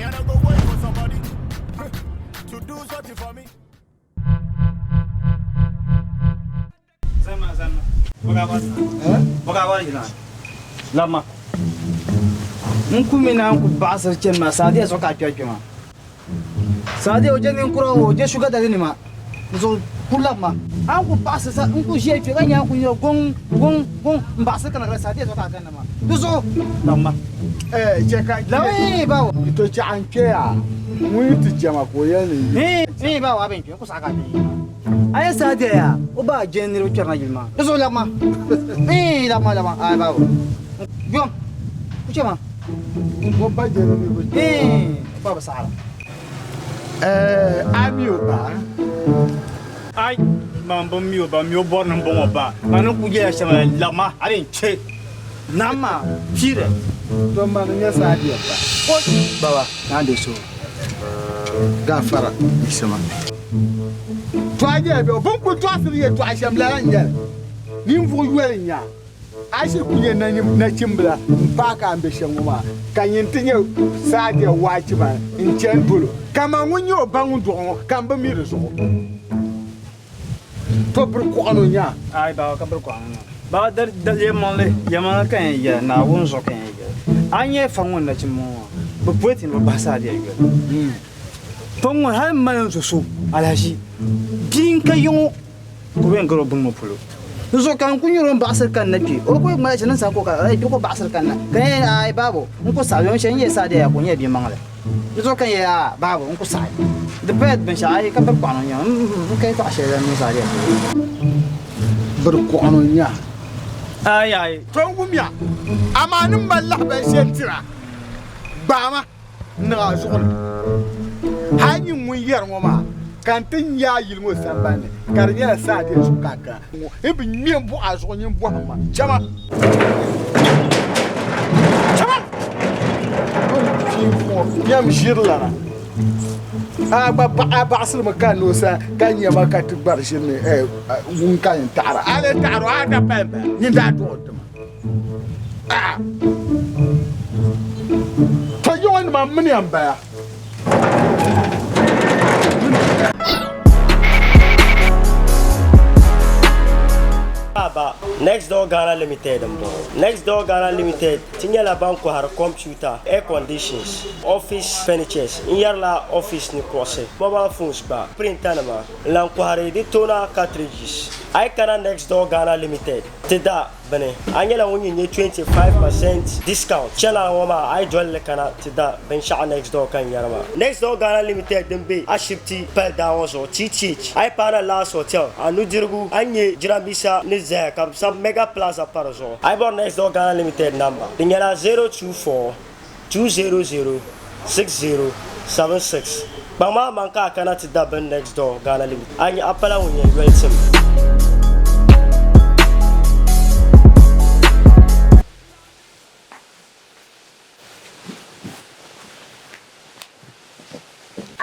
Me and I go wait for somebody to do something for me. Zama. Bagawan ina. Lama. Nku mina nku basa chenma sadia soka kyakema. Sadia oje nkuro oje sugar dadini ma. So kulama. Anku basa sa nku je fega nya nku yo gong mbasa kana sadia soka kana ma. Duso lama. Cheka. Lawe bawo. Ito cha ankea. Mwiti chama koyeni. Bawo aben ku saka ni. Aya sadia ya. Oba jenero charna jilma. Duso lama. Lama. Ay bawo. Yom. Kuchema. Boba jere ni ko. Baba sala. Amioba. Ai, mambo mioba, mio born bon ba. Manu kuje shama lama, arin che. Nama, pire. To man nya sadia ba. Baba, Nande so. Gafara isema. To aje be bon ko to asiri ye to asham la nya. Ni mvu yuel nya. Ashe kunye na chimbla mpaka ambeshe ngoma kanyintinye sadia wachi ba nchendulo kama ngunyo bangu do kamba mire so to bur ko anu nya ai ba ka bur ko anu ba dar yeman kan ya na won so kan ya anye fangon na chimo bu poetin ba sadia ya tongo ha man so alaji bin kayo ko ben gro bungo pulo so kan kunyo basar kan napi o ko ma chanan sa ko ka ai ko basar kan na kan ai babo ko sa yon shen ye sa da ya kunye bi mangale so kan ya babo ko sa the bed ben sha ai ka bar kwano nya kai ta she da mi sa ya bar kwano nya ai tongumya amanin mallah ban shentira ba ma na so hanyin mun yar ngoma kantin ya yilmo sambane karnya sa de su kaka ibi mien bu azo nyin bu hama chama yam shirlara ba asir makan no sa kanya maka tibar shirne wun kan tara ale taro ada pembe ni da do to yon ma mini amba Next Door Ghana Limited Next Door Ghana Limited tinya la banko har computer, air conditions, office furnitures, la office ni kose, mobile phones ba, printer ma, lan ko har editona cartridges. I can Next Door Ghana Limited. Teda bane, anya la wonyi 25% discount. Chela woma I join le kana teda ben sha Next Door kan yarma. Next Door Ghana Limited dembe ashipti pel dawozo chichich. I para last hotel anu dirgu anye jirambisa ni zeka sub mega plaza parazo. I bought Next Door Ghana Limited number. Dinyala 024 200 6076. Bama manka kana teda ben Next Door Ghana Limited. Anya apala wonye welcome.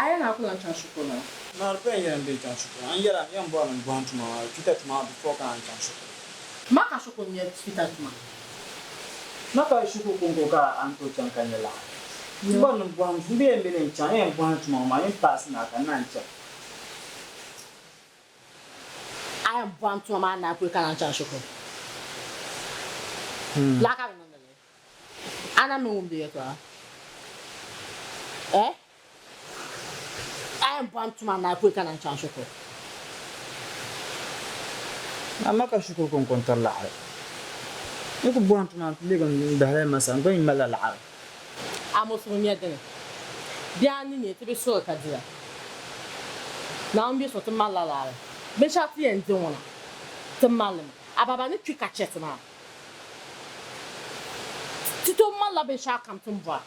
I am not going to shuko na. na pen yan be chan shuko an yara yan bo an bo antuma kita tuma before kan chan shuko Maka shuko ni hospital ma. naka shuko kongo ka an to chan kan yala bo no bo an be en be chan yan bo antuma ma yan pass na kan nan chan I am born to a man na pwe kan chan shuko. La ka no le. Ana me umbe to. I am born to a man na pwe kan chan shuko. amaka shuko kon kontar la ala ko bo antuma le gon dahre masan ko imala la ala Amo so nya de. Bia ni ni te be so ka dira. Na mbi so te malala. Be sha ti en de wona. Te malam. Ababa ni twi ka chet na. Tito mala be sha kam tum ba.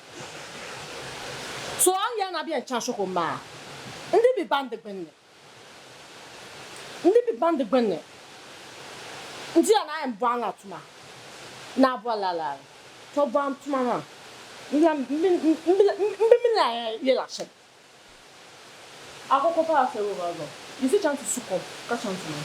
So an ya na bi en chan shoko ma. Ndi bi bande gbenne. Ndi bi bande gbenne. Ndi ana en banga tuma. Na bola la. To ban tuma na. Mbimila ye la shen. Ako pa se wo bago. Isi chantu suko, ka chantu na.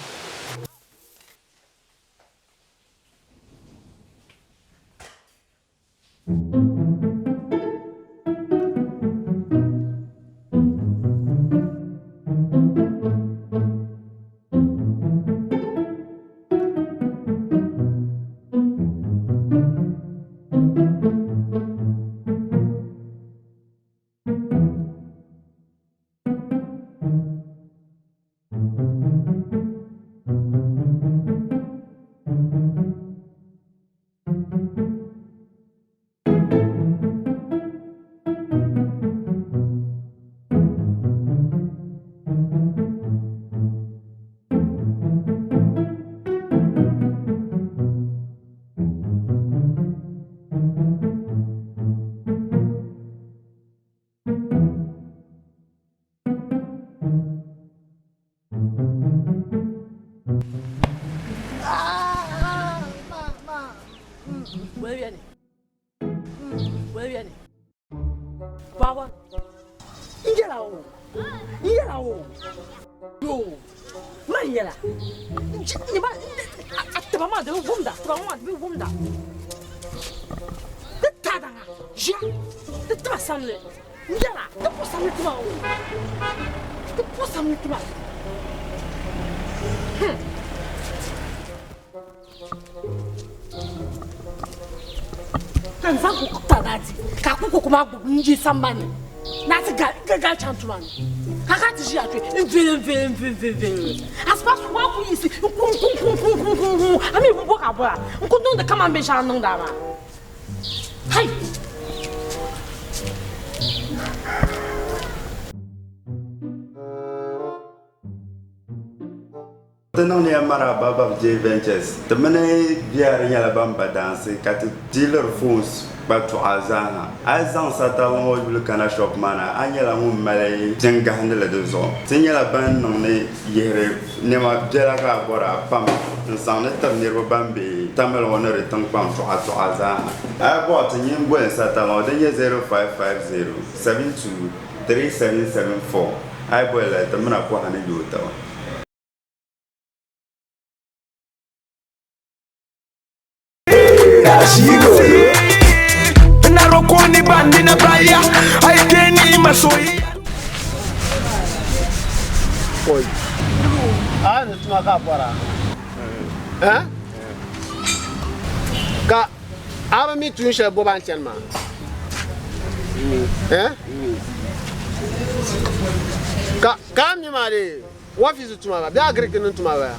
Baba, Yellow, yo, my yellow. The mamma, the woman, the Tada, the Trassamle, Yella, the Possam tomorrow. The Possam tomorrow. And Sanko Tanati, Kakuko Kumaku, Nji Sambani. That's a guy gentleman. I got to see very. As far as what we see, I mean, what about? Who could know the command be shall know that? Hey! The non-Yamara Baba J Ventures, the money via Yalabamba dance, cat dealer phones back to Azana. Azan Satan will look at shop manner, Angela Malay, Jenga handle the zone. Signala Ban on the Yere, Nema Jelaka Bora, Pump, and sounded near Bambi, Tamil honor tongue pump to Azana. I bought a new boy Satan on the year 0550 72 3774. I boil at the Manapo and Utah. Narokoni bandi na baya aiteni masoi Oi. Ah, não tuma cá fora. Hã? Cá, aba mi tu enche boban chenma. Hã? Cá mi mare, o office tuma ba, bia grek não tuma ba.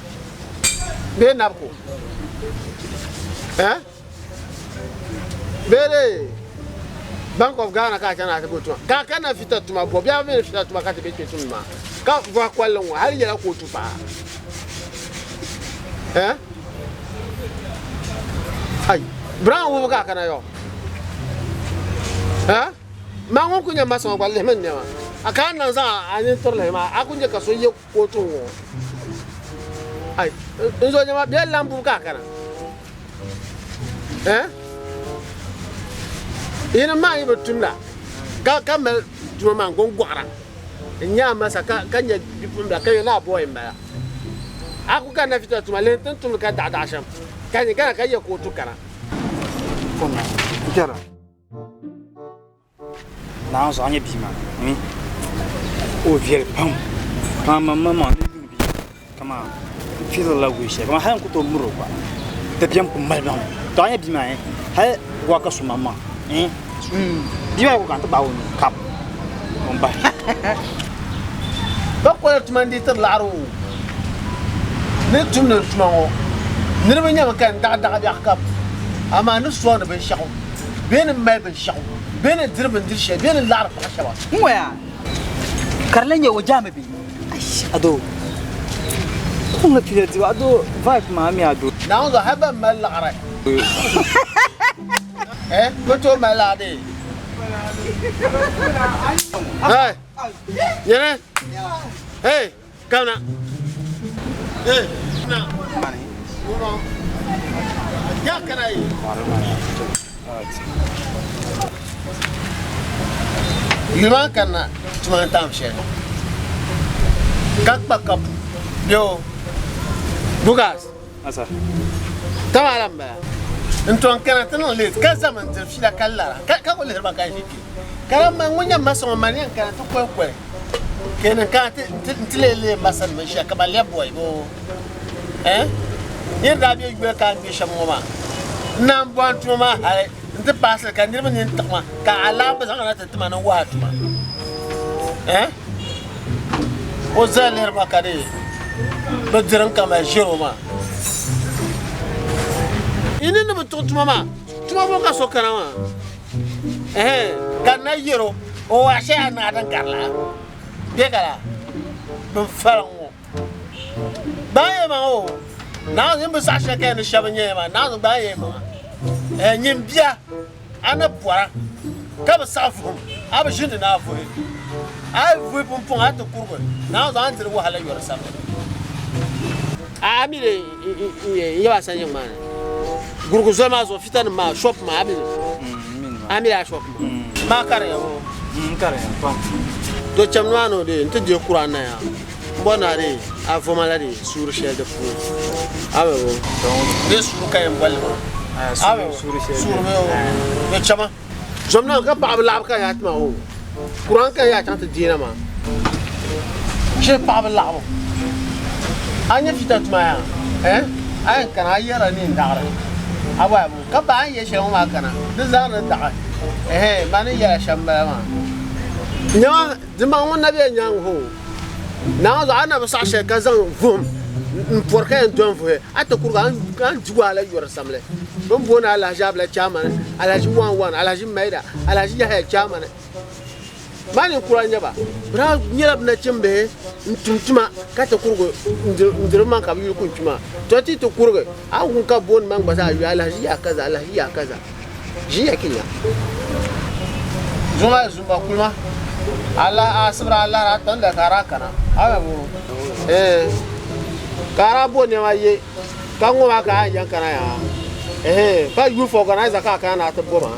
Be napko. Hã? Bere Bank of Ghana ka kana ka gotuma ka kana fita tuma bo bia me fita tuma ka te be tuma ka vo kwalon wa hali ya ko tupa ai brown wo ka kana yo ma ngon kunya maso kwalle men ne ma aka nan za ani torle ma akunje ka so ye ko tu wo ai nzo nyama bia lambu ka kana ina ma yi batunda ka mel juma ngon gwara nya masa ka nya dipunda ka yana boy mbaya aku kana fita tuma le tantum ka da sham kana ka ye ko tu kana kona kira na so anya bi ma o viel pam mama ni bi kama filo la wishe kama han ko to muro ba de bien ko mal ba to anya bi ma ha wa ka su mama dia ko kan to ba woni kap on ba ba ko tuma ndi tar laaru ne tumna tuma ngo ne ba nyama kan da bi akap ama ne so na ben shaw ben mai ben shaw ben dirban dirshe ben laar fa shaba ngoya karlenya wajame bi ado kuma pile di ado vibe mami ado na ngo haba mal laara ko to malade hey yene hey kana hey na ya kana yi Yuma kana tuma tam she kak bakap yo bugas asa tamaram ba Então, kana tano le kaza man tafila kala ka ko le ba kai hiki kala man ngunya maso manian kana to ko ko kenan ka tilele masan man sha kaba le boy bo yin da bi gbe ka bi shamo ma nan bon tuma ha nte pasa ka ndirma ni tama ka ala ba zanga ta tuma nan wa tuma o zaler ba ka de ba diran kama jiro ma ini ne betul tuma ka so kana ma kana yero o ashe ana dan karla de kala ben farango baye ma o na zin bi sa shaka ne shabanye ma na zin baye ma nyim bia ana puara ka ba safu aba shinde na afu ai fu pum pum ata kurgo na zan tir wahala yor sa amire yawa san yin man gurgu zama zo fitan ma shop ma amire shop ma kare yawo kare pam to chamnano de nte de qur'ana ya bona re avomala de sur chel de fou awe wo de sur kay mbal awe sur me chama jomna ka ba la ka ya tma o qur'an ka ya tante dina ma je pa ba la anya fitat ma ya ay kana yara ni ndara awa mo ka ba ye shel ma kana de zara da ba ni ya shamba ma nya dima wona be nyang ho na zo ana ba sa she ka zan vum por ka en don vo ata kurga an juwala yor samle don bona ala jabla chaman ala ji wan ala ji maida ala ji ya chaman mani kuranya ba bra nyelab na chimbe ntumtuma ka ta kurgo ndirma ka bi kuntuma to ti to kurgo an ka bon man ba sa ala ji ya kaza ala ji ya kaza ji ya kinya zuma kulma Allah asbra Allah ratan da kara kana awe mo kara bo ne ma ye kan go ma ka yan kana ya ba you for organizer ka kana ta bo ma